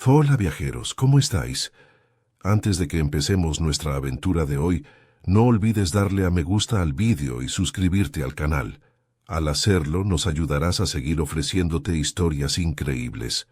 Hola viajeros, ¿cómo estáis? Antes de que empecemos nuestra aventura de hoy, no olvides darle a me gusta al vídeo y suscribirte al canal. Al hacerlo, nos ayudarás a seguir ofreciéndote historias increíbles.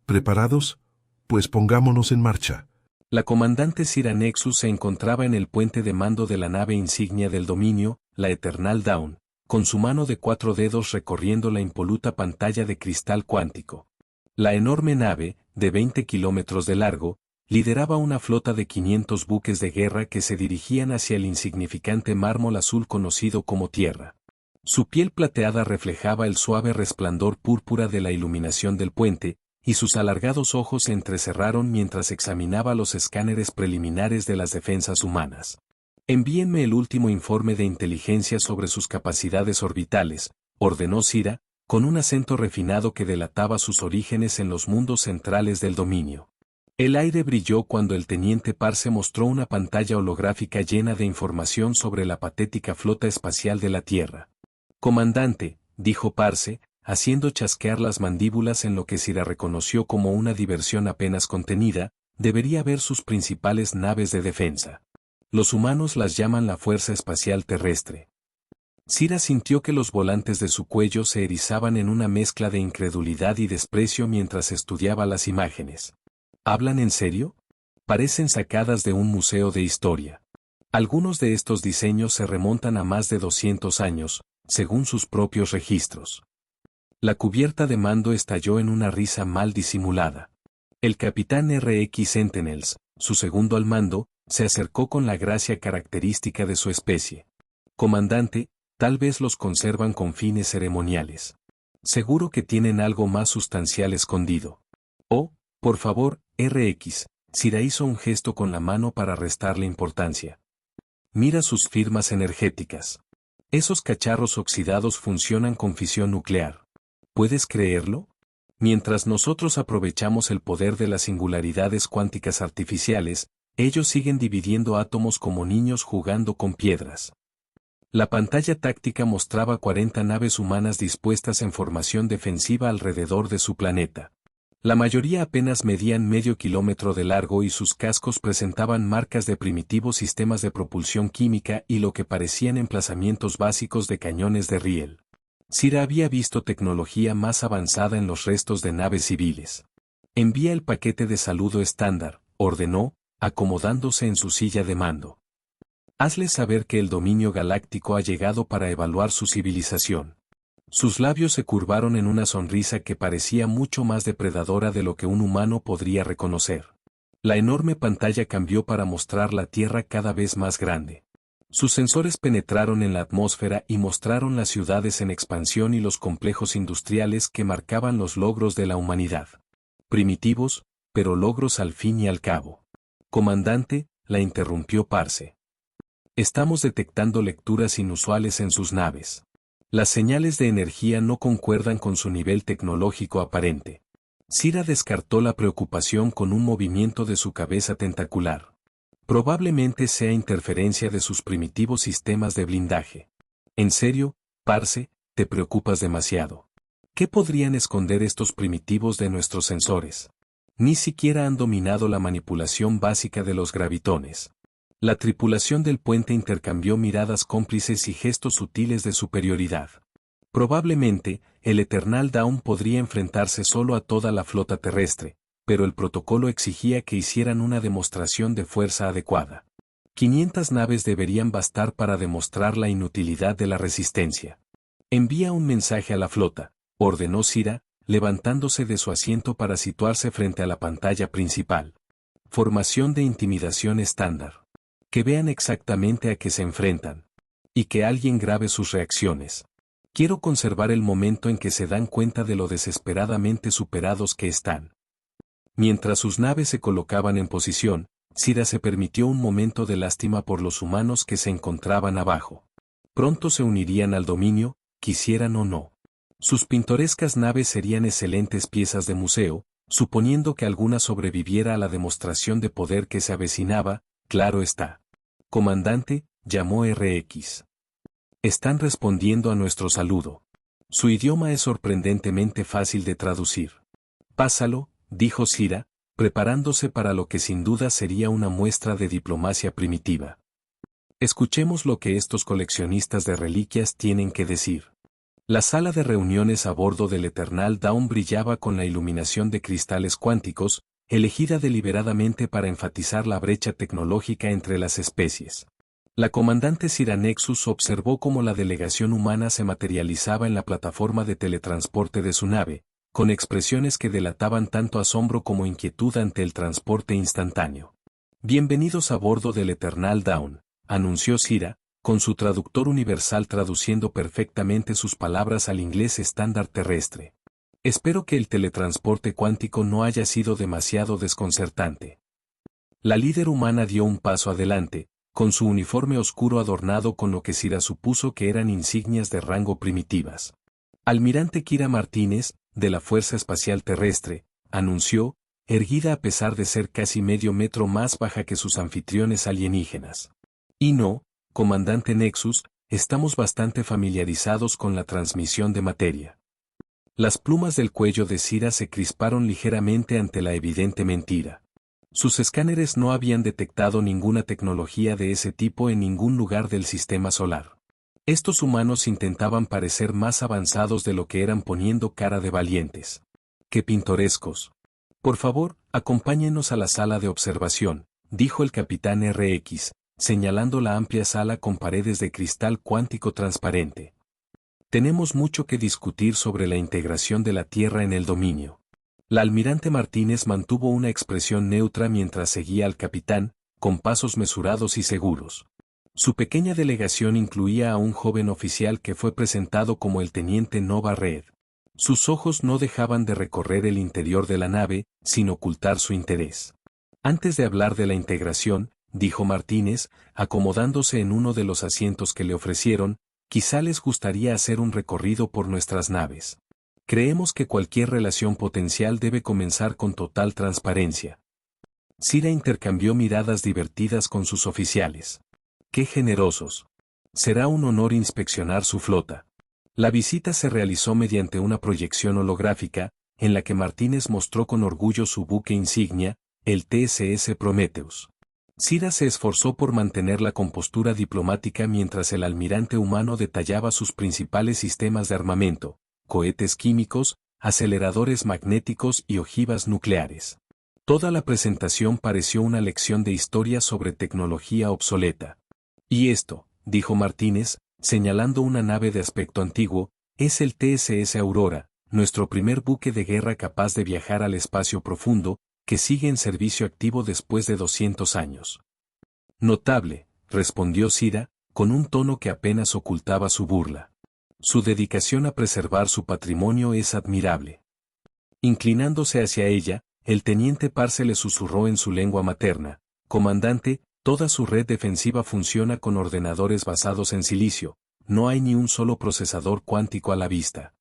¿Preparados? Pues pongámonos en marcha. La comandante Cira Nexus se encontraba en el puente de mando de la nave insignia del dominio, la Eternal Dawn, con su mano de 4 dedos recorriendo la impoluta pantalla de cristal cuántico. La enorme nave, de 20 kilómetros de largo, lideraba una flota de 500 buques de guerra que se dirigían hacia el insignificante mármol azul conocido como Tierra. Su piel plateada reflejaba el suave resplandor púrpura de la iluminación del puente, y sus alargados ojos se entrecerraron mientras examinaba los escáneres preliminares de las defensas humanas. Envíenme el último informe de inteligencia sobre sus capacidades orbitales, ordenó Cira, con un acento refinado que delataba sus orígenes en los mundos centrales del dominio. El aire brilló cuando el teniente Parse mostró una pantalla holográfica llena de información sobre la patética flota espacial de la Tierra. Comandante, dijo Parse, haciendo chasquear las mandíbulas en lo que Cira reconoció como una diversión apenas contenida, debería ver sus principales naves de defensa. Los humanos las llaman la Fuerza Espacial Terrestre. Cira sintió que los volantes de su cuello se erizaban en una mezcla de incredulidad y desprecio mientras estudiaba las imágenes. ¿Hablan en serio? Parecen sacadas de un museo de historia. Algunos de estos diseños se remontan a más de 200 años, según sus propios registros. La cubierta de mando estalló en una risa mal disimulada. El capitán RX Sentinels, su segundo al mando, se acercó con la gracia característica de su especie. Comandante, tal vez los conservan con fines ceremoniales. Seguro que tienen algo más sustancial escondido. Oh, por favor, RX, Cira hizo un gesto con la mano para restarle importancia. Mira sus firmas energéticas. Esos cacharros oxidados funcionan con fisión nuclear. ¿Puedes creerlo? Mientras nosotros aprovechamos el poder de las singularidades cuánticas artificiales, ellos siguen dividiendo átomos como niños jugando con piedras. La pantalla táctica mostraba 40 naves humanas dispuestas en formación defensiva alrededor de su planeta. La mayoría apenas medían medio kilómetro de largo y sus cascos presentaban marcas de primitivos sistemas de propulsión química y lo que parecían emplazamientos básicos de cañones de riel. Cira había visto tecnología más avanzada en los restos de naves civiles. Envía el paquete de saludo estándar, ordenó, acomodándose en su silla de mando. Hazles saber que el dominio galáctico ha llegado para evaluar su civilización. Sus labios se curvaron en una sonrisa que parecía mucho más depredadora de lo que un humano podría reconocer. La enorme pantalla cambió para mostrar la Tierra cada vez más grande. Sus sensores penetraron en la atmósfera y mostraron las ciudades en expansión y los complejos industriales que marcaban los logros de la humanidad. Primitivos, pero logros al fin y al cabo. Comandante, la interrumpió Parse. Estamos detectando lecturas inusuales en sus naves. Las señales de energía no concuerdan con su nivel tecnológico aparente. Cira descartó la preocupación con un movimiento de su cabeza tentacular. Probablemente sea interferencia de sus primitivos sistemas de blindaje. En serio, Parse, te preocupas demasiado. ¿Qué podrían esconder estos primitivos de nuestros sensores? Ni siquiera han dominado la manipulación básica de los gravitones. La tripulación del puente intercambió miradas cómplices y gestos sutiles de superioridad. Probablemente, el Eternal Dawn podría enfrentarse solo a toda la flota terrestre, pero el protocolo exigía que hicieran una demostración de fuerza adecuada. 500 naves deberían bastar para demostrar la inutilidad de la resistencia. Envía un mensaje a la flota, ordenó Cira, levantándose de su asiento para situarse frente a la pantalla principal. Formación de intimidación estándar. Que vean exactamente a qué se enfrentan. Y que alguien grabe sus reacciones. Quiero conservar el momento en que se dan cuenta de lo desesperadamente superados que están. Mientras sus naves se colocaban en posición, Cira se permitió un momento de lástima por los humanos que se encontraban abajo. Pronto se unirían al dominio, quisieran o no. Sus pintorescas naves serían excelentes piezas de museo, suponiendo que alguna sobreviviera a la demostración de poder que se avecinaba, claro está. Comandante, llamó RX. Están respondiendo a nuestro saludo. Su idioma es sorprendentemente fácil de traducir. Pásalo, dijo Cira, preparándose para lo que sin duda sería una muestra de diplomacia primitiva. Escuchemos lo que estos coleccionistas de reliquias tienen que decir. La sala de reuniones a bordo del Eternal Dawn brillaba con la iluminación de cristales cuánticos, elegida deliberadamente para enfatizar la brecha tecnológica entre las especies. La comandante Sira Nexus observó cómo la delegación humana se materializaba en la plataforma de teletransporte de su nave, con expresiones que delataban tanto asombro como inquietud ante el transporte instantáneo. Bienvenidos a bordo del Eternal Dawn, anunció Sira, con su traductor universal traduciendo perfectamente sus palabras al inglés estándar terrestre. Espero que el teletransporte cuántico no haya sido demasiado desconcertante. La líder humana dio un paso adelante, con su uniforme oscuro adornado con lo que Sira supuso que eran insignias de rango primitivas. Almirante Kira Martínez, de la Fuerza Espacial Terrestre, anunció, erguida a pesar de ser casi medio metro más baja que sus anfitriones alienígenas. Y no, comandante Nexus, estamos bastante familiarizados con la transmisión de materia. Las plumas del cuello de Sira se crisparon ligeramente ante la evidente mentira. Sus escáneres no habían detectado ninguna tecnología de ese tipo en ningún lugar del sistema solar. Estos humanos intentaban parecer más avanzados de lo que eran poniendo cara de valientes. ¡Qué pintorescos! Por favor, acompáñenos a la sala de observación, dijo el capitán RX, señalando la amplia sala con paredes de cristal cuántico transparente. Tenemos mucho que discutir sobre la integración de la Tierra en el dominio. La almirante Martínez mantuvo una expresión neutra mientras seguía al capitán, con pasos mesurados y seguros. Su pequeña delegación incluía a un joven oficial que fue presentado como el teniente Nova Red. Sus ojos no dejaban de recorrer el interior de la nave, sin ocultar su interés. Antes de hablar de la integración, dijo Martínez, acomodándose en uno de los asientos que le ofrecieron, quizá les gustaría hacer un recorrido por nuestras naves. Creemos que cualquier relación potencial debe comenzar con total transparencia. Sira intercambió miradas divertidas con sus oficiales. ¡Qué generosos! Será un honor inspeccionar su flota. La visita se realizó mediante una proyección holográfica, en la que Martínez mostró con orgullo su buque insignia, el TSS Prometheus. Sira se esforzó por mantener la compostura diplomática mientras el almirante humano detallaba sus principales sistemas de armamento, cohetes químicos, aceleradores magnéticos y ojivas nucleares. Toda la presentación pareció una lección de historia sobre tecnología obsoleta. Y esto, dijo Martínez, señalando una nave de aspecto antiguo, es el TSS Aurora, nuestro primer buque de guerra capaz de viajar al espacio profundo, que sigue en servicio activo después de 200 años. Notable, respondió Sira, con un tono que apenas ocultaba su burla. Su dedicación a preservar su patrimonio es admirable. Inclinándose hacia ella, el teniente Parse le susurró en su lengua materna, comandante, toda su red defensiva funciona con ordenadores basados en silicio, no hay ni un solo procesador cuántico a la vista.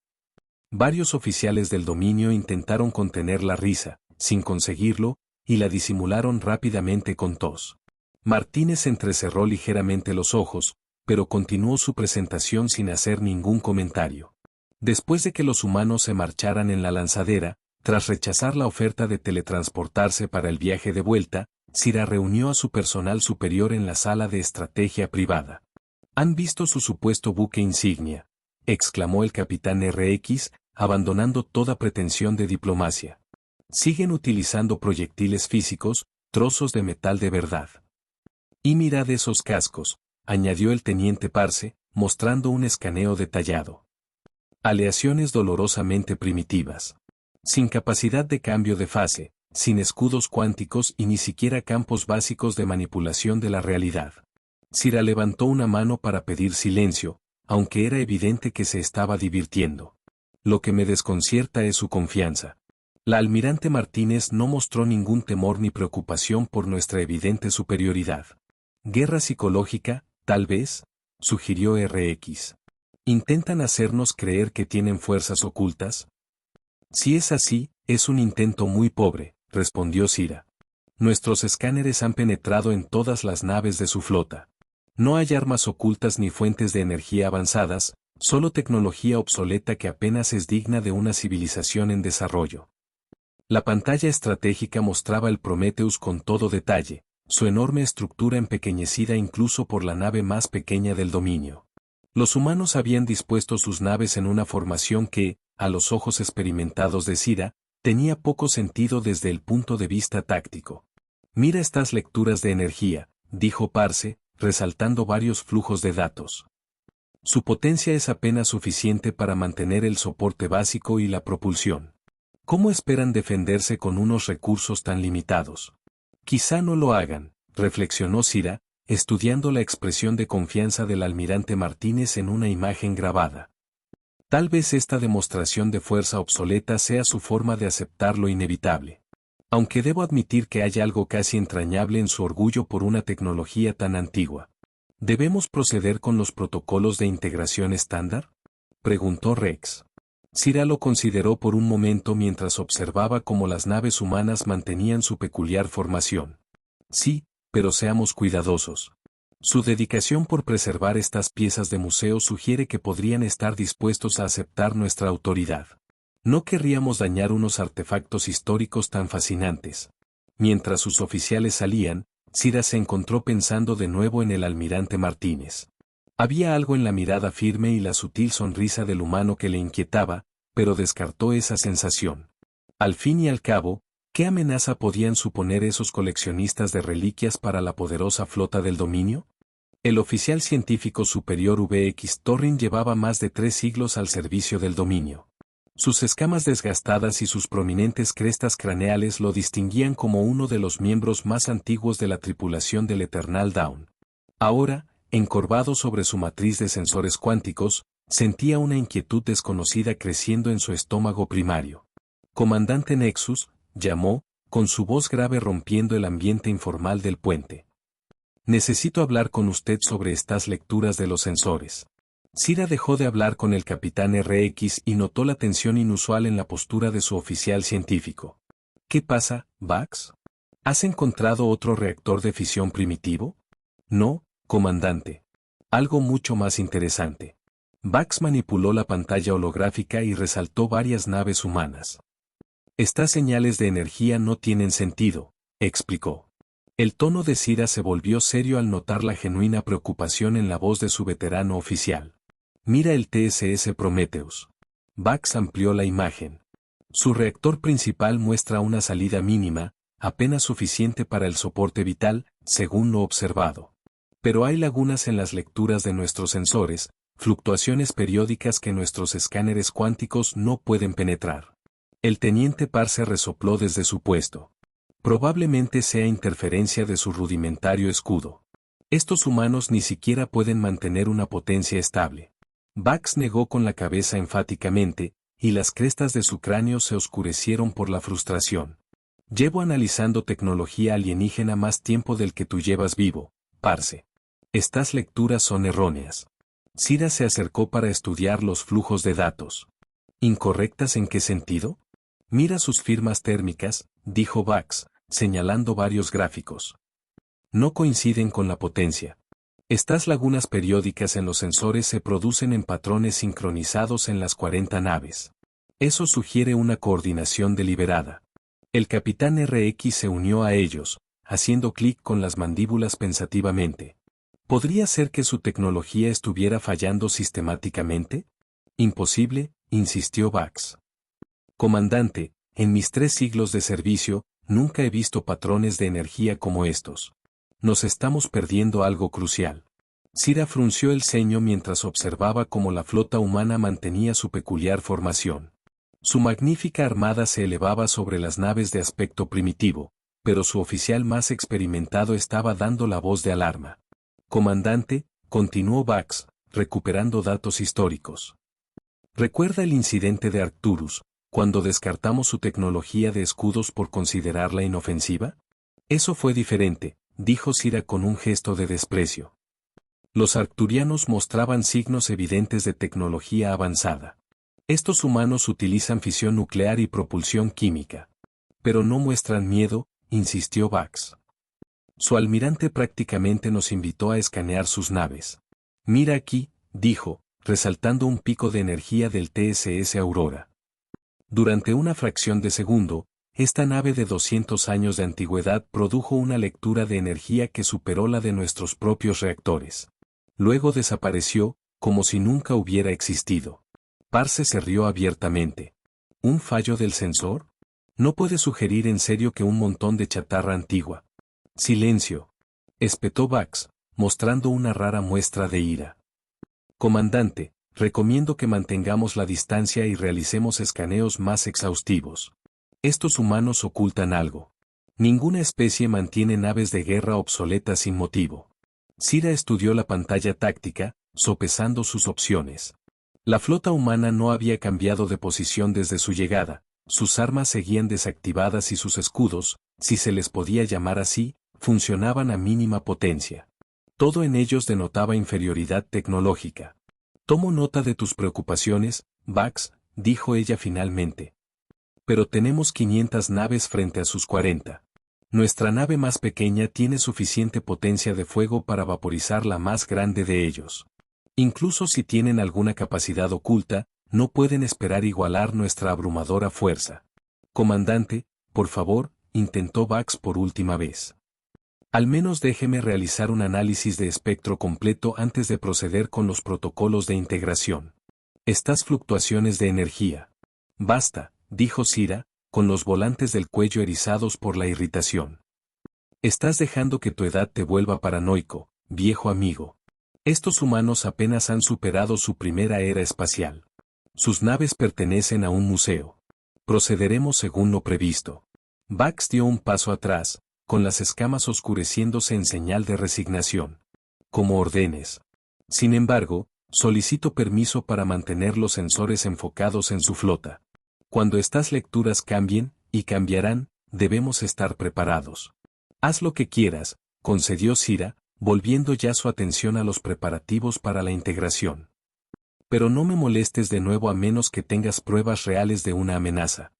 Varios oficiales del dominio intentaron contener la risa, sin conseguirlo, y la disimularon rápidamente con tos. Martínez entrecerró ligeramente los ojos, pero continuó su presentación sin hacer ningún comentario. Después de que los humanos se marcharan en la lanzadera, tras rechazar la oferta de teletransportarse para el viaje de vuelta, Sira reunió a su personal superior en la sala de estrategia privada. ¿Han visto su supuesto buque insignia?, exclamó el capitán RX, abandonando toda pretensión de diplomacia. Siguen utilizando proyectiles físicos, trozos de metal de verdad. Y mirad esos cascos, añadió el teniente Parse, mostrando un escaneo detallado. Aleaciones dolorosamente primitivas. Sin capacidad de cambio de fase, sin escudos cuánticos y ni siquiera campos básicos de manipulación de la realidad. Sira levantó una mano para pedir silencio, aunque era evidente que se estaba divirtiendo. Lo que me desconcierta es su confianza. La almirante Martínez no mostró ningún temor ni preocupación por nuestra evidente superioridad. ¿Guerra psicológica, tal vez?, sugirió RX. ¿Intentan hacernos creer que tienen fuerzas ocultas? Si es así, es un intento muy pobre, respondió Sira. Nuestros escáneres han penetrado en todas las naves de su flota. No hay armas ocultas ni fuentes de energía avanzadas, solo tecnología obsoleta que apenas es digna de una civilización en desarrollo. La pantalla estratégica mostraba el Prometheus con todo detalle, su enorme estructura empequeñecida incluso por la nave más pequeña del dominio. Los humanos habían dispuesto sus naves en una formación que, a los ojos experimentados de Cira, tenía poco sentido desde el punto de vista táctico. Mira estas lecturas de energía, dijo Parse, resaltando varios flujos de datos. Su potencia es apenas suficiente para mantener el soporte básico y la propulsión. ¿Cómo esperan defenderse con unos recursos tan limitados? Quizá no lo hagan, reflexionó Cira, estudiando la expresión de confianza del almirante Martínez en una imagen grabada. Tal vez esta demostración de fuerza obsoleta sea su forma de aceptar lo inevitable. Aunque debo admitir que hay algo casi entrañable en su orgullo por una tecnología tan antigua. ¿Debemos proceder con los protocolos de integración estándar?, preguntó Rex. Cira lo consideró por un momento mientras observaba cómo las naves humanas mantenían su peculiar formación. Sí, pero seamos cuidadosos. Su dedicación por preservar estas piezas de museo sugiere que podrían estar dispuestos a aceptar nuestra autoridad. No querríamos dañar unos artefactos históricos tan fascinantes. Mientras sus oficiales salían, Cira se encontró pensando de nuevo en el almirante Martínez. Había algo en la mirada firme y la sutil sonrisa del humano que le inquietaba, pero descartó esa sensación. Al fin y al cabo, ¿qué amenaza podían suponer esos coleccionistas de reliquias para la poderosa flota del dominio? El oficial científico superior VX Torrin llevaba más de 3 siglos al servicio del dominio. Sus escamas desgastadas y sus prominentes crestas craneales lo distinguían como uno de los miembros más antiguos de la tripulación del Eternal Dawn. Ahora, encorvado sobre su matriz de sensores cuánticos, sentía una inquietud desconocida creciendo en su estómago primario. «Comandante Nexus», llamó, con su voz grave rompiendo el ambiente informal del puente. «Necesito hablar con usted sobre estas lecturas de los sensores». Cira dejó de hablar con el capitán RX y notó la tensión inusual en la postura de su oficial científico. «¿Qué pasa, Bax? ¿Has encontrado otro reactor de fisión primitivo?» «No, comandante. Algo mucho más interesante». Bax manipuló la pantalla holográfica y resaltó varias naves humanas. «Estas señales de energía no tienen sentido», explicó. El tono de Cira se volvió serio al notar la genuina preocupación en la voz de su veterano oficial. «Mira el TSS Prometheus». Bax amplió la imagen. Su reactor principal muestra una salida mínima, apenas suficiente para el soporte vital, según lo observado. Pero hay lagunas en las lecturas de nuestros sensores, fluctuaciones periódicas que nuestros escáneres cuánticos no pueden penetrar. El teniente Parse resopló desde su puesto. Probablemente sea interferencia de su rudimentario escudo. Estos humanos ni siquiera pueden mantener una potencia estable. Bax negó con la cabeza enfáticamente, y las crestas de su cráneo se oscurecieron por la frustración. Llevo analizando tecnología alienígena más tiempo del que tú llevas vivo, Parse. Estas lecturas son erróneas. Cira se acercó para estudiar los flujos de datos. ¿Incorrectas en qué sentido? Mira sus firmas térmicas, dijo Bax, señalando varios gráficos. No coinciden con la potencia. Estas lagunas periódicas en los sensores se producen en patrones sincronizados en las 40 naves. Eso sugiere una coordinación deliberada. El capitán RX se unió a ellos, haciendo clic con las mandíbulas pensativamente. ¿Podría ser que su tecnología estuviera fallando sistemáticamente? Imposible, insistió Bax. Comandante, en mis 3 siglos de servicio, nunca he visto patrones de energía como estos. Nos estamos perdiendo algo crucial. Cira frunció el ceño mientras observaba cómo la flota humana mantenía su peculiar formación. Su magnífica armada se elevaba sobre las naves de aspecto primitivo, pero su oficial más experimentado estaba dando la voz de alarma. Comandante, continuó Bax, recuperando datos históricos. ¿Recuerda el incidente de Arcturus, cuando descartamos su tecnología de escudos por considerarla inofensiva? Eso fue diferente, dijo Cira con un gesto de desprecio. Los arcturianos mostraban signos evidentes de tecnología avanzada. Estos humanos utilizan fisión nuclear y propulsión química. Pero no muestran miedo, insistió Bax. Su almirante prácticamente nos invitó a escanear sus naves. Mira aquí, dijo, resaltando un pico de energía del TSS Aurora. Durante una fracción de segundo, esta nave de 200 años de antigüedad produjo una lectura de energía que superó la de nuestros propios reactores. Luego desapareció, como si nunca hubiera existido. Parse se rió abiertamente. ¿Un fallo del sensor? No puede sugerir en serio que un montón de chatarra antigua. Silencio. Espetó Bax, mostrando una rara muestra de ira. Comandante, recomiendo que mantengamos la distancia y realicemos escaneos más exhaustivos. Estos humanos ocultan algo. Ninguna especie mantiene naves de guerra obsoletas sin motivo. Cira estudió la pantalla táctica, sopesando sus opciones. La flota humana no había cambiado de posición desde su llegada, sus armas seguían desactivadas y sus escudos, si se les podía llamar así, funcionaban a mínima potencia. Todo en ellos denotaba inferioridad tecnológica. Tomo nota de tus preocupaciones, Bax, dijo ella finalmente. Pero tenemos 500 naves frente a sus 40. Nuestra nave más pequeña tiene suficiente potencia de fuego para vaporizar la más grande de ellos. Incluso si tienen alguna capacidad oculta, no pueden esperar igualar nuestra abrumadora fuerza. Comandante, por favor, intentó Bax por última vez. Al menos déjeme realizar un análisis de espectro completo antes de proceder con los protocolos de integración. Estas fluctuaciones de energía. Basta, dijo Cira, con los volantes del cuello erizados por la irritación. Estás dejando que tu edad te vuelva paranoico, viejo amigo. Estos humanos apenas han superado su primera era espacial. Sus naves pertenecen a un museo. Procederemos según lo previsto. Bax dio un paso atrás, con las escamas oscureciéndose en señal de resignación. Como ordenes. Sin embargo, solicito permiso para mantener los sensores enfocados en su flota. Cuando estas lecturas cambien, y cambiarán, debemos estar preparados. Haz lo que quieras, concedió Cira, volviendo ya su atención a los preparativos para la integración. Pero no me molestes de nuevo a menos que tengas pruebas reales de una amenaza.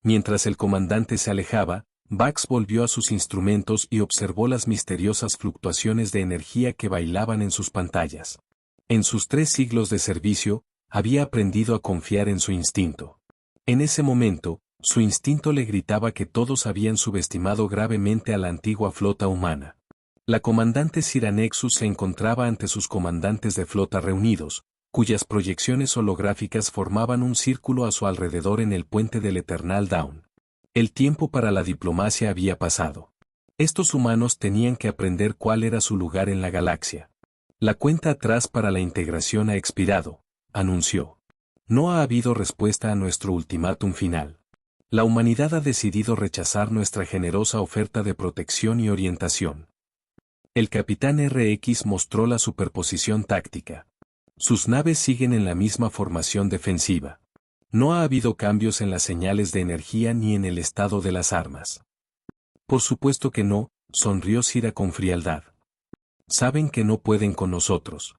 Mientras el comandante se alejaba, Bax volvió a sus instrumentos y observó las misteriosas fluctuaciones de energía que bailaban en sus pantallas. En sus 3 siglos de servicio, había aprendido a confiar en su instinto. En ese momento, su instinto le gritaba que todos habían subestimado gravemente a la antigua flota humana. La comandante Cira Nexus se encontraba ante sus comandantes de flota reunidos, cuyas proyecciones holográficas formaban un círculo a su alrededor en el puente del Eternal Dawn. El tiempo para la diplomacia había pasado. Estos humanos tenían que aprender cuál era su lugar en la galaxia. La cuenta atrás para la integración ha expirado, anunció. No ha habido respuesta a nuestro ultimátum final. La humanidad ha decidido rechazar nuestra generosa oferta de protección y orientación. El capitán RX mostró la superposición táctica. Sus naves siguen en la misma formación defensiva. No ha habido cambios en las señales de energía ni en el estado de las armas. Por supuesto que no, sonrió Cira con frialdad. Saben que no pueden con nosotros.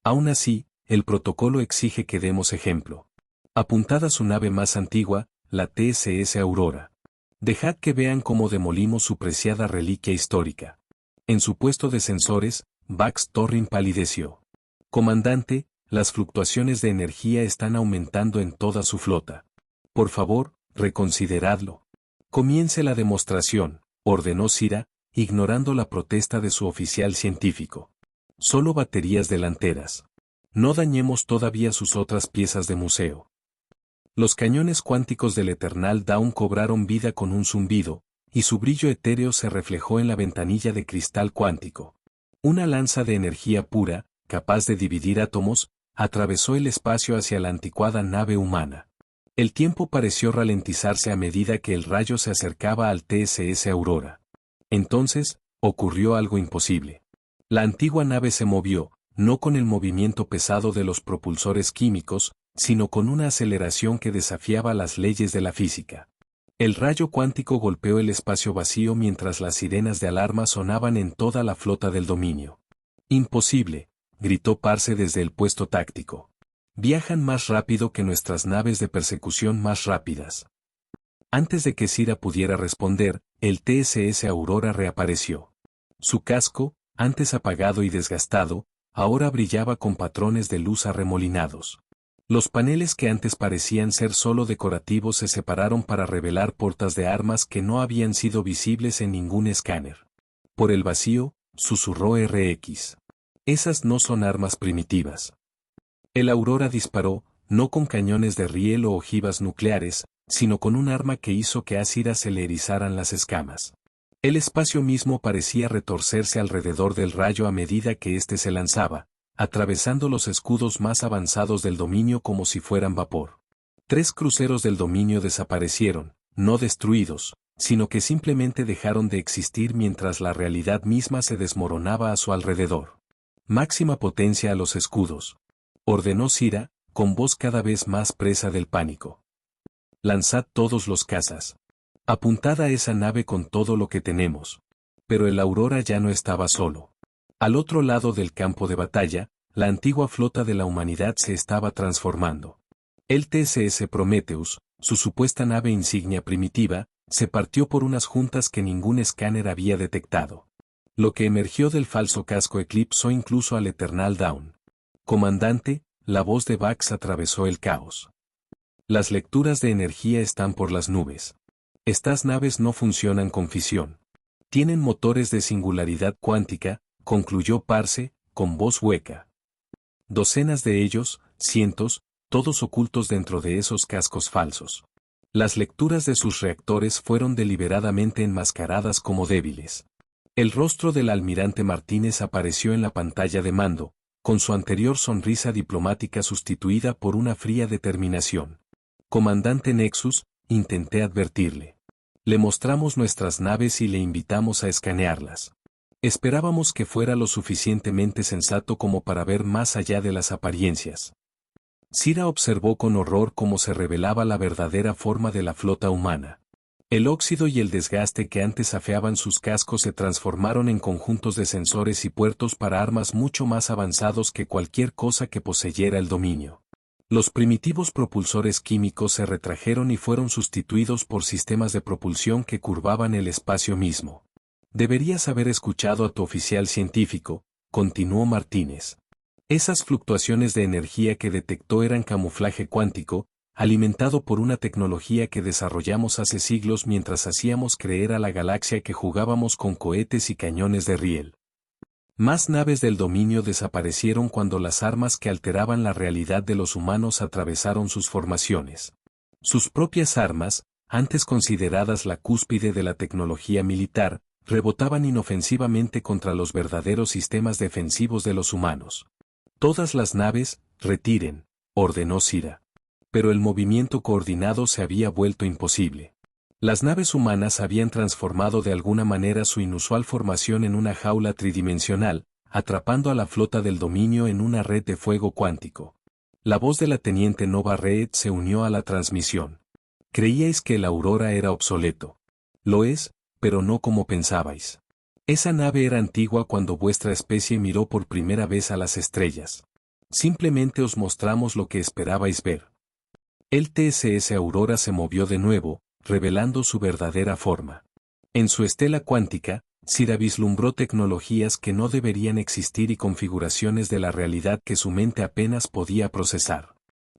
Aún así, el protocolo exige que demos ejemplo. Apuntada su nave más antigua, la TSS Aurora. Dejad que vean cómo demolimos su preciada reliquia histórica. En su puesto de sensores, Bax Torrin palideció. Comandante, las fluctuaciones de energía están aumentando en toda su flota. Por favor, reconsideradlo. Comience la demostración, ordenó Cira, ignorando la protesta de su oficial científico. Solo baterías delanteras. No dañemos todavía sus otras piezas de museo. Los cañones cuánticos del Eternal Dawn cobraron vida con un zumbido, y su brillo etéreo se reflejó en la ventanilla de cristal cuántico. Una lanza de energía pura, capaz de dividir átomos, atravesó el espacio hacia la anticuada nave humana. El tiempo pareció ralentizarse a medida que el rayo se acercaba al TSS Aurora. Entonces, ocurrió algo imposible. La antigua nave se movió, no con el movimiento pesado de los propulsores químicos, sino con una aceleración que desafiaba las leyes de la física. El rayo cuántico golpeó el espacio vacío mientras las sirenas de alarma sonaban en toda la flota del dominio. «Imposible», gritó Parse desde el puesto táctico. «Viajan más rápido que nuestras naves de persecución más rápidas». Antes de que Cira pudiera responder, el TSS Aurora reapareció. Su casco, antes apagado y desgastado, ahora brillaba con patrones de luz arremolinados. Los paneles que antes parecían ser solo decorativos se separaron para revelar portas de armas que no habían sido visibles en ningún escáner. Por el vacío, susurró RX. Esas no son armas primitivas. El Aurora disparó, no con cañones de riel o ojivas nucleares, sino con un arma que hizo que a Sira se le erizaran las escamas. El espacio mismo parecía retorcerse alrededor del rayo a medida que éste se lanzaba, atravesando los escudos más avanzados del dominio como si fueran vapor. 3 cruceros del dominio desaparecieron, no destruidos, sino que simplemente dejaron de existir mientras la realidad misma se desmoronaba a su alrededor. Máxima potencia a los escudos, ordenó Sira, con voz cada vez más presa del pánico. Lanzad todos los cazas. Apuntad a esa nave con todo lo que tenemos. Pero el Aurora ya no estaba solo. Al otro lado del campo de batalla, la antigua flota de la humanidad se estaba transformando. El TSS Prometheus, su supuesta nave insignia primitiva, se partió por unas juntas que ningún escáner había detectado. Lo que emergió del falso casco eclipsó incluso al Eternal Dawn. Comandante, la voz de Bax atravesó el caos. Las lecturas de energía están por las nubes. Estas naves no funcionan con fisión. Tienen motores de singularidad cuántica, concluyó Parse, con voz hueca. Docenas de ellos, cientos, todos ocultos dentro de esos cascos falsos. Las lecturas de sus reactores fueron deliberadamente enmascaradas como débiles. El rostro del almirante Martínez apareció en la pantalla de mando, con su anterior sonrisa diplomática sustituida por una fría determinación. Comandante Nexus, intenté advertirle. Le mostramos nuestras naves y le invitamos a escanearlas. Esperábamos que fuera lo suficientemente sensato como para ver más allá de las apariencias. Sira observó con horror cómo se revelaba la verdadera forma de la flota humana. El óxido y el desgaste que antes afeaban sus cascos se transformaron en conjuntos de sensores y puertos para armas mucho más avanzados que cualquier cosa que poseyera el dominio. Los primitivos propulsores químicos se retrajeron y fueron sustituidos por sistemas de propulsión que curvaban el espacio mismo. Deberías haber escuchado a tu oficial científico, continuó Martínez. Esas fluctuaciones de energía que detectó eran camuflaje cuántico, alimentado por una tecnología que desarrollamos hace siglos mientras hacíamos creer a la galaxia que jugábamos con cohetes y cañones de riel. Más naves del dominio desaparecieron cuando las armas que alteraban la realidad de los humanos atravesaron sus formaciones. Sus propias armas, antes consideradas la cúspide de la tecnología militar, rebotaban inofensivamente contra los verdaderos sistemas defensivos de los humanos. Todas las naves, retiren, ordenó Sira. Pero el movimiento coordinado se había vuelto imposible. Las naves humanas habían transformado de alguna manera su inusual formación en una jaula tridimensional, atrapando a la flota del dominio en una red de fuego cuántico. La voz de la teniente Nova Reed se unió a la transmisión. Creíais que el Aurora era obsoleto. Lo es, pero no como pensabais. Esa nave era antigua cuando vuestra especie miró por primera vez a las estrellas. Simplemente os mostramos lo que esperabais ver. El TSS Aurora se movió de nuevo, revelando su verdadera forma. En su estela cuántica, Sira vislumbró tecnologías que no deberían existir y configuraciones de la realidad que su mente apenas podía procesar.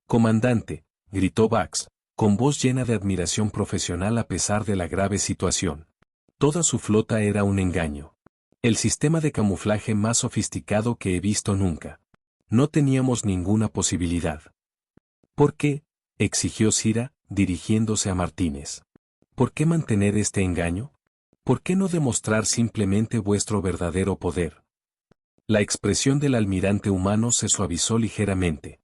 Comandante, gritó Bax, con voz llena de admiración profesional a pesar de la grave situación. Toda su flota era un engaño. El sistema de camuflaje más sofisticado que he visto nunca. No teníamos ninguna posibilidad. ¿Por qué?, exigió Sira, dirigiéndose a Martínez. ¿Por qué mantener este engaño? ¿Por qué no demostrar simplemente vuestro verdadero poder? La expresión del almirante humano se suavizó ligeramente.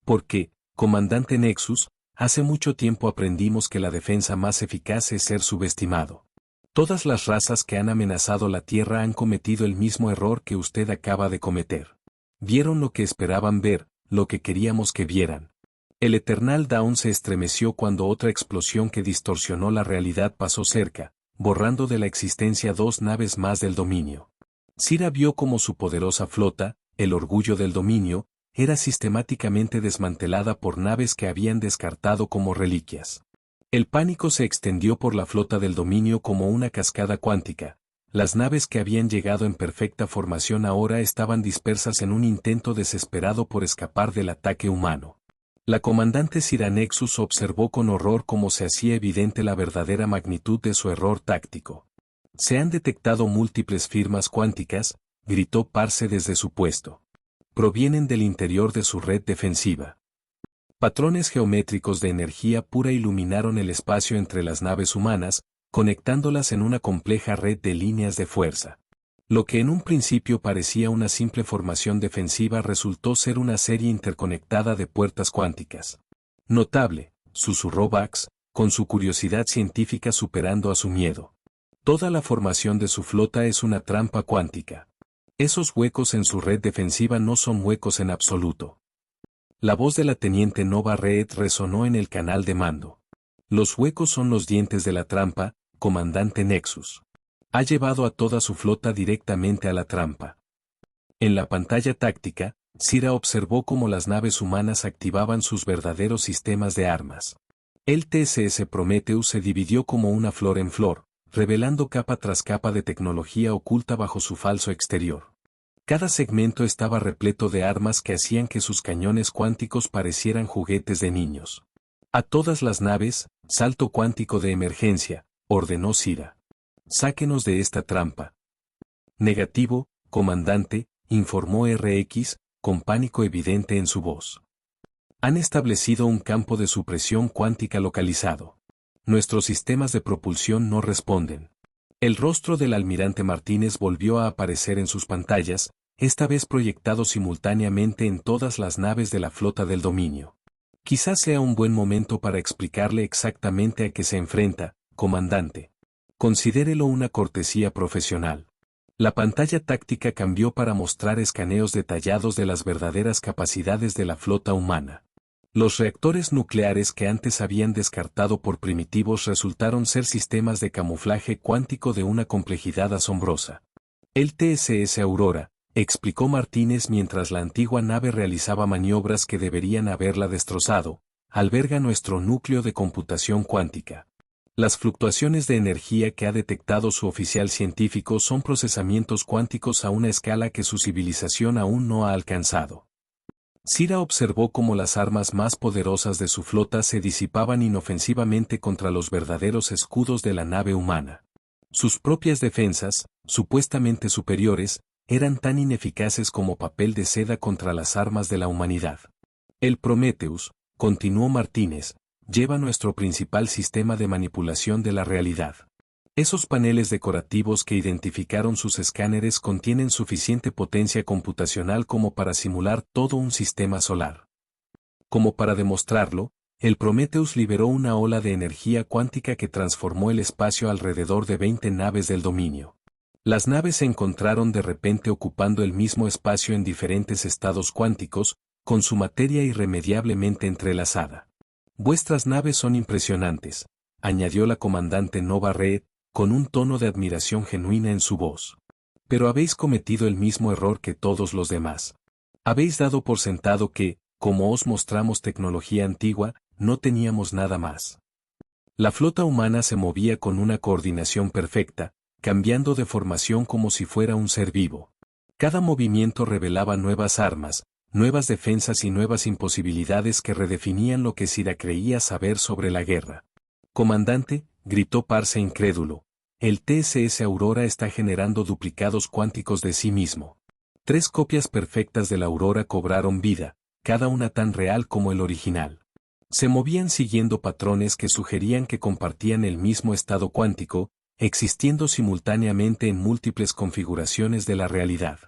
Porque, comandante Nexus, hace mucho tiempo aprendimos que la defensa más eficaz es ser subestimado. Todas las razas que han amenazado la Tierra han cometido el mismo error que usted acaba de cometer. Vieron lo que esperaban ver, lo que queríamos que vieran. El Eternal Dawn se estremeció cuando otra explosión que distorsionó la realidad pasó cerca, borrando de la existencia 2 naves más del dominio. Sira vio cómo su poderosa flota, el orgullo del dominio, era sistemáticamente desmantelada por naves que habían descartado como reliquias. El pánico se extendió por la flota del dominio como una cascada cuántica. Las naves que habían llegado en perfecta formación ahora estaban dispersas en un intento desesperado por escapar del ataque humano. La comandante Sira Nexus observó con horror cómo se hacía evidente la verdadera magnitud de su error táctico. Se han detectado múltiples firmas cuánticas, gritó Parse desde su puesto. Provienen del interior de su red defensiva. Patrones geométricos de energía pura iluminaron el espacio entre las naves humanas, conectándolas en una compleja red de líneas de fuerza. Lo que en un principio parecía una simple formación defensiva resultó ser una serie interconectada de puertas cuánticas. Notable, susurró Bax, con su curiosidad científica superando a su miedo. Toda la formación de su flota es una trampa cuántica. Esos huecos en su red defensiva no son huecos en absoluto. La voz de la teniente Nova Reed resonó en el canal de mando. Los huecos son los dientes de la trampa, comandante Nexus. Ha llevado a toda su flota directamente a la trampa. En la pantalla táctica, Sira observó cómo las naves humanas activaban sus verdaderos sistemas de armas. El TSS Prometheus se dividió como una flor en flor, revelando capa tras capa de tecnología oculta bajo su falso exterior. Cada segmento estaba repleto de armas que hacían que sus cañones cuánticos parecieran juguetes de niños. A todas las naves, salto cuántico de emergencia, ordenó Sira. Sáquenos de esta trampa. Negativo, comandante, informó RX, con pánico evidente en su voz. Han establecido un campo de supresión cuántica localizado. Nuestros sistemas de propulsión no responden. El rostro del almirante Martínez volvió a aparecer en sus pantallas, esta vez proyectado simultáneamente en todas las naves de la flota del dominio. Quizás sea un buen momento para explicarle exactamente a qué se enfrenta, comandante. Considérelo una cortesía profesional. La pantalla táctica cambió para mostrar escaneos detallados de las verdaderas capacidades de la flota humana. Los reactores nucleares que antes habían descartado por primitivos resultaron ser sistemas de camuflaje cuántico de una complejidad asombrosa. El TSS Aurora, explicó Martínez mientras la antigua nave realizaba maniobras que deberían haberla destrozado, alberga nuestro núcleo de computación cuántica. Las fluctuaciones de energía que ha detectado su oficial científico son procesamientos cuánticos a una escala que su civilización aún no ha alcanzado. Sira observó cómo las armas más poderosas de su flota se disipaban inofensivamente contra los verdaderos escudos de la nave humana. Sus propias defensas, supuestamente superiores, eran tan ineficaces como papel de seda contra las armas de la humanidad. El Prometheus, continuó Martínez, lleva nuestro principal sistema de manipulación de la realidad. Esos paneles decorativos que identificaron sus escáneres contienen suficiente potencia computacional como para simular todo un sistema solar. Como para demostrarlo, el Prometheus liberó una ola de energía cuántica que transformó el espacio alrededor de 20 naves del dominio. Las naves se encontraron de repente ocupando el mismo espacio en diferentes estados cuánticos, con su materia irremediablemente entrelazada. Vuestras naves son impresionantes, añadió la comandante Nova Reed, con un tono de admiración genuina en su voz. Pero habéis cometido el mismo error que todos los demás. Habéis dado por sentado que, como os mostramos tecnología antigua, no teníamos nada más. La flota humana se movía con una coordinación perfecta, cambiando de formación como si fuera un ser vivo. Cada movimiento revelaba nuevas armas, nuevas defensas y nuevas imposibilidades que redefinían lo que Sira creía saber sobre la guerra. Comandante, gritó Parse incrédulo, el TSS Aurora está generando duplicados cuánticos de sí mismo. 3 copias perfectas de la Aurora cobraron vida, cada una tan real como el original. Se movían siguiendo patrones que sugerían que compartían el mismo estado cuántico, existiendo simultáneamente en múltiples configuraciones de la realidad.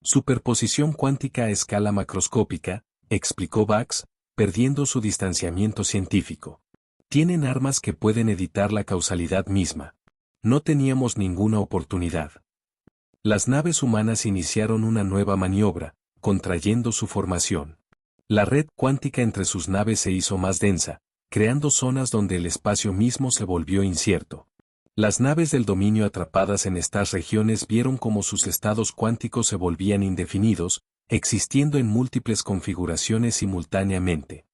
Superposición cuántica a escala macroscópica, explicó Bax, perdiendo su distanciamiento científico. Tienen armas que pueden editar la causalidad misma. No teníamos ninguna oportunidad. Las naves humanas iniciaron una nueva maniobra, contrayendo su formación. La red cuántica entre sus naves se hizo más densa, creando zonas donde el espacio mismo se volvió incierto. Las naves del dominio atrapadas en estas regiones vieron cómo sus estados cuánticos se volvían indefinidos, existiendo en múltiples configuraciones simultáneamente.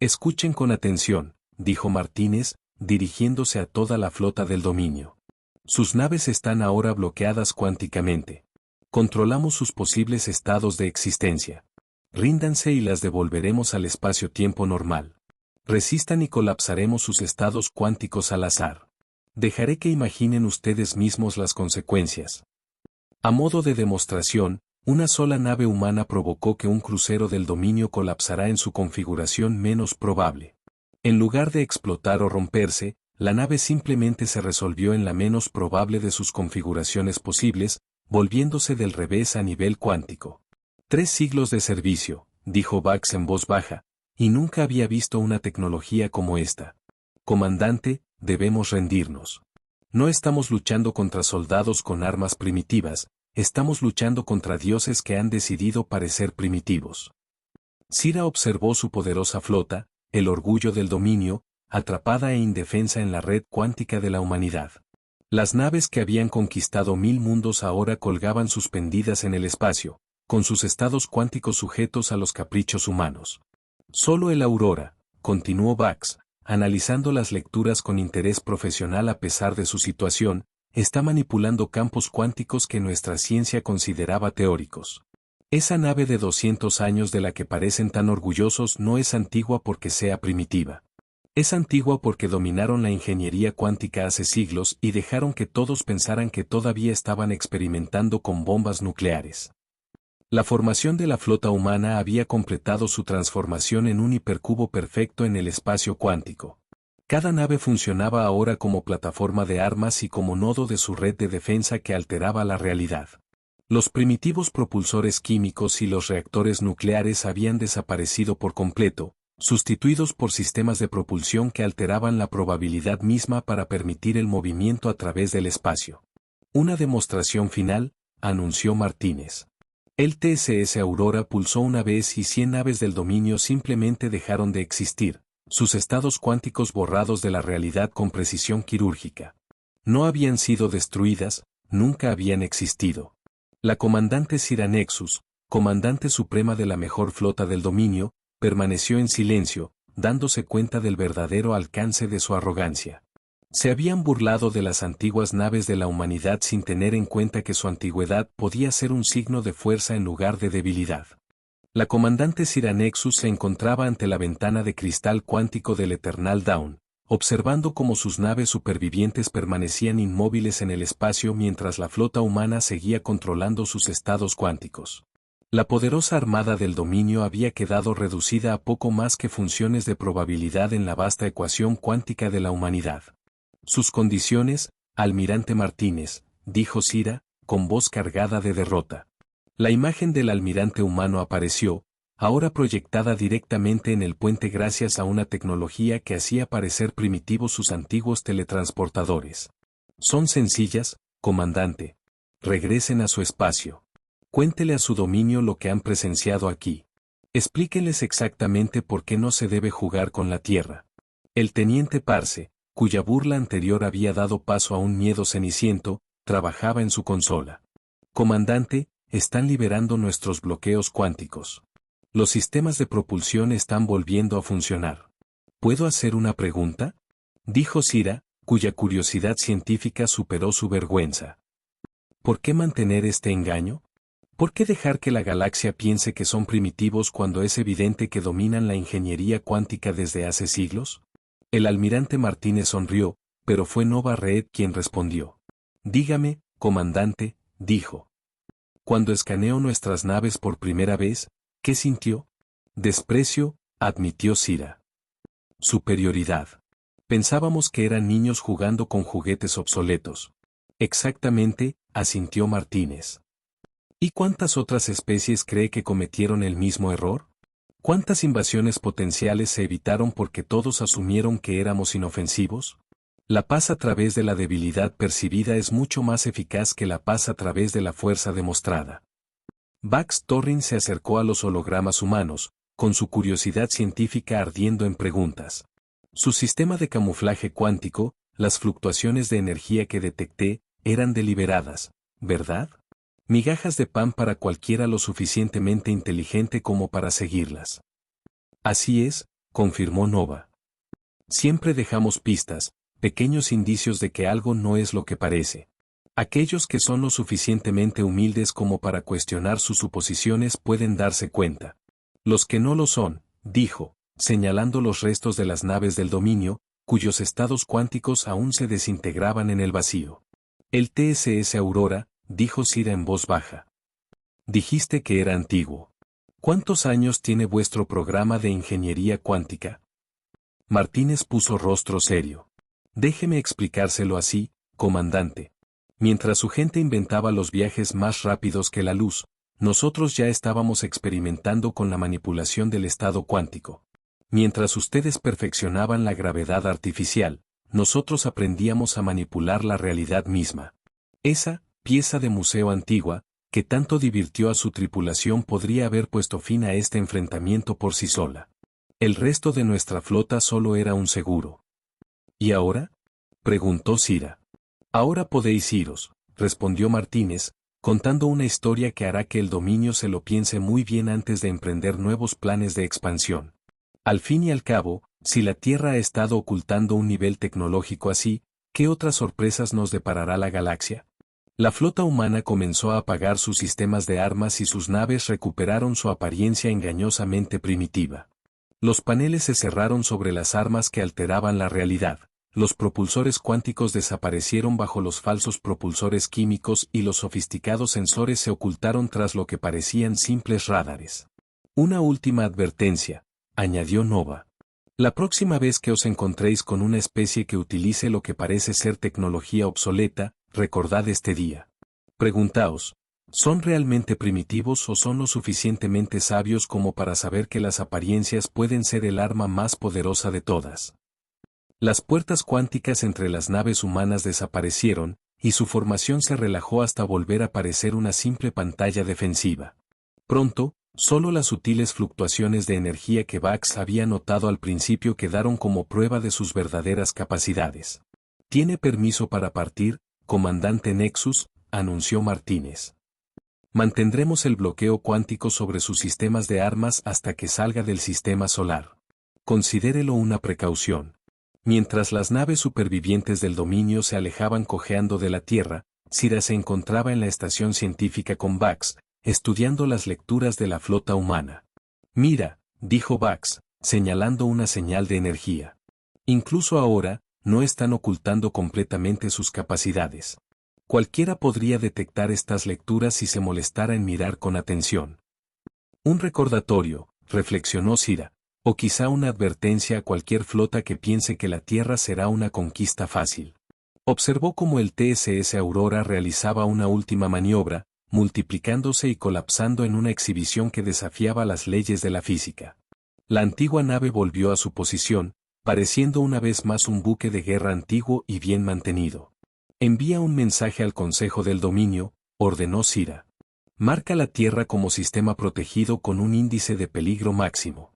Escuchen con atención, dijo Martínez, dirigiéndose a toda la flota del dominio. Sus naves están ahora bloqueadas cuánticamente. Controlamos sus posibles estados de existencia. Ríndanse y las devolveremos al espacio-tiempo normal. Resistan y colapsaremos sus estados cuánticos al azar. Dejaré que imaginen ustedes mismos las consecuencias. A modo de demostración, una sola nave humana provocó que un crucero del dominio colapsará en su configuración menos probable. En lugar de explotar o romperse, la nave simplemente se resolvió en la menos probable de sus configuraciones posibles, volviéndose del revés a nivel cuántico. 3 siglos de servicio, dijo Bax en voz baja, y nunca había visto una tecnología como esta. Comandante, debemos rendirnos. No estamos luchando contra soldados con armas primitivas, estamos luchando contra dioses que han decidido parecer primitivos. Sira observó su poderosa flota, el orgullo del dominio, atrapada e indefensa en la red cuántica de la humanidad. Las naves que habían conquistado 1000 mundos ahora colgaban suspendidas en el espacio, con sus estados cuánticos sujetos a los caprichos humanos. Solo el Aurora, continuó Bax, analizando las lecturas con interés profesional a pesar de su situación, está manipulando campos cuánticos que nuestra ciencia consideraba teóricos. Esa nave de 200 años de la que parecen tan orgullosos no es antigua porque sea primitiva. Es antigua porque dominaron la ingeniería cuántica hace siglos y dejaron que todos pensaran que todavía estaban experimentando con bombas nucleares. La formación de la flota humana había completado su transformación en un hipercubo perfecto en el espacio cuántico. Cada nave funcionaba ahora como plataforma de armas y como nodo de su red de defensa que alteraba la realidad. Los primitivos propulsores químicos y los reactores nucleares habían desaparecido por completo, sustituidos por sistemas de propulsión que alteraban la probabilidad misma para permitir el movimiento a través del espacio. Una demostración final, anunció Martínez. El TSS Aurora pulsó una vez y 100 naves del dominio simplemente dejaron de existir, sus estados cuánticos borrados de la realidad con precisión quirúrgica. No habían sido destruidas, nunca habían existido. La comandante Sira Nexus, comandante suprema de la mejor flota del dominio, permaneció en silencio, dándose cuenta del verdadero alcance de su arrogancia. Se habían burlado de las antiguas naves de la humanidad sin tener en cuenta que su antigüedad podía ser un signo de fuerza en lugar de debilidad. La comandante Sira Nexus se encontraba ante la ventana de cristal cuántico del Eternal Dawn, observando cómo sus naves supervivientes permanecían inmóviles en el espacio mientras la flota humana seguía controlando sus estados cuánticos. La poderosa armada del dominio había quedado reducida a poco más que funciones de probabilidad en la vasta ecuación cuántica de la humanidad. Sus condiciones, almirante Martínez, dijo Sira, con voz cargada de derrota. La imagen del almirante humano apareció, ahora proyectada directamente en el puente gracias a una tecnología que hacía parecer primitivos sus antiguos teletransportadores. Son sencillas, comandante. Regresen a su espacio. Cuéntele a su dominio lo que han presenciado aquí. Explíqueles exactamente por qué no se debe jugar con la Tierra. El teniente Parse, cuya burla anterior había dado paso a un miedo ceniciento, trabajaba en su consola. Comandante, están liberando nuestros bloqueos cuánticos. Los sistemas de propulsión están volviendo a funcionar. ¿Puedo hacer una pregunta? Dijo Sira, cuya curiosidad científica superó su vergüenza. ¿Por qué mantener este engaño? ¿Por qué dejar que la galaxia piense que son primitivos cuando es evidente que dominan la ingeniería cuántica desde hace siglos? El almirante Martínez sonrió, pero fue Nova Red quien respondió. Dígame, comandante, dijo. Cuando escaneó nuestras naves por primera vez, ¿qué sintió? Desprecio, admitió Sira. Superioridad. Pensábamos que eran niños jugando con juguetes obsoletos. Exactamente, asintió Martínez. ¿Y cuántas otras especies cree que cometieron el mismo error? ¿Cuántas invasiones potenciales se evitaron porque todos asumieron que éramos inofensivos? La paz a través de la debilidad percibida es mucho más eficaz que la paz a través de la fuerza demostrada. Bax Torrin se acercó a los hologramas humanos, con su curiosidad científica ardiendo en preguntas. Su sistema de camuflaje cuántico, las fluctuaciones de energía que detecté, eran deliberadas, ¿verdad? Migajas de pan para cualquiera lo suficientemente inteligente como para seguirlas. Así es, confirmó Nova. Siempre dejamos pistas, pequeños indicios de que algo no es lo que parece. Aquellos que son lo suficientemente humildes como para cuestionar sus suposiciones pueden darse cuenta. Los que no lo son, dijo, señalando los restos de las naves del dominio, cuyos estados cuánticos aún se desintegraban en el vacío. El TSS Aurora, dijo Sira en voz baja. Dijiste que era antiguo. ¿Cuántos años tiene vuestro programa de ingeniería cuántica? Martínez puso rostro serio. Déjeme explicárselo así, comandante. Mientras su gente inventaba los viajes más rápidos que la luz, nosotros ya estábamos experimentando con la manipulación del estado cuántico. Mientras ustedes perfeccionaban la gravedad artificial, nosotros aprendíamos a manipular la realidad misma. Esa pieza de museo antigua, que tanto divirtió a su tripulación, podría haber puesto fin a este enfrentamiento por sí sola. El resto de nuestra flota solo era un seguro. ¿Y ahora?, preguntó Sira. Ahora podéis iros, respondió Martínez, contando una historia que hará que el dominio se lo piense muy bien antes de emprender nuevos planes de expansión. Al fin y al cabo, si la Tierra ha estado ocultando un nivel tecnológico así, ¿qué otras sorpresas nos deparará la galaxia? La flota humana comenzó a apagar sus sistemas de armas y sus naves recuperaron su apariencia engañosamente primitiva. Los paneles se cerraron sobre las armas que alteraban la realidad, los propulsores cuánticos desaparecieron bajo los falsos propulsores químicos y los sofisticados sensores se ocultaron tras lo que parecían simples radares. Una última advertencia, añadió Nova. La próxima vez que os encontréis con una especie que utilice lo que parece ser tecnología obsoleta, recordad este día. Preguntaos, ¿son realmente primitivos o son lo suficientemente sabios como para saber que las apariencias pueden ser el arma más poderosa de todas? Las puertas cuánticas entre las naves humanas desaparecieron, y su formación se relajó hasta volver a parecer una simple pantalla defensiva. Pronto, solo las sutiles fluctuaciones de energía que Bax había notado al principio quedaron como prueba de sus verdaderas capacidades. ¿Tiene permiso para partir, comandante Nexus?, anunció Martínez. Mantendremos el bloqueo cuántico sobre sus sistemas de armas hasta que salga del sistema solar. Considérelo una precaución. Mientras las naves supervivientes del dominio se alejaban cojeando de la Tierra, Sira se encontraba en la estación científica con Bax, estudiando las lecturas de la flota humana. Mira, dijo Bax, señalando una señal de energía. Incluso ahora, no están ocultando completamente sus capacidades. Cualquiera podría detectar estas lecturas si se molestara en mirar con atención. Un recordatorio, reflexionó Sira, o quizá una advertencia a cualquier flota que piense que la Tierra será una conquista fácil. Observó cómo el TSS Aurora realizaba una última maniobra, multiplicándose y colapsando en una exhibición que desafiaba las leyes de la física. La antigua nave volvió a su posición, pareciendo una vez más un buque de guerra antiguo y bien mantenido. Envía un mensaje al Consejo del Dominio, ordenó Sira. Marca la Tierra como sistema protegido con un índice de peligro máximo.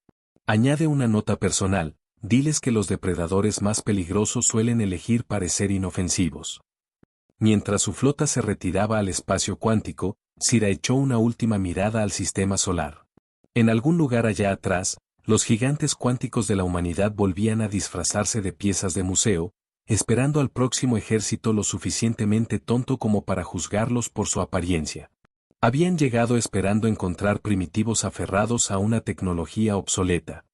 Añade una nota personal, diles que los depredadores más peligrosos suelen elegir parecer inofensivos. Mientras su flota se retiraba al espacio cuántico, Sira echó una última mirada al sistema solar. En algún lugar allá atrás, los gigantes cuánticos de la humanidad volvían a disfrazarse de piezas de museo, esperando al próximo ejército lo suficientemente tonto como para juzgarlos por su apariencia. Habían llegado esperando encontrar primitivos aferrados a una tecnología obsoleta.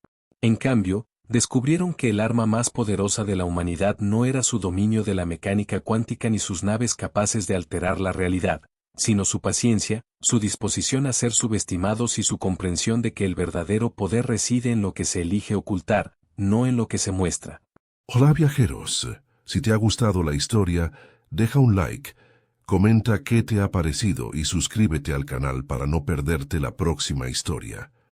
En cambio, descubrieron que el arma más poderosa de la humanidad no era su dominio de la mecánica cuántica ni sus naves capaces de alterar la realidad, sino su paciencia, su disposición a ser subestimados y su comprensión de que el verdadero poder reside en lo que se elige ocultar, no en lo que se muestra. Hola viajeros, si te ha gustado la historia, deja un like, comenta qué te ha parecido y suscríbete al canal para no perderte la próxima historia.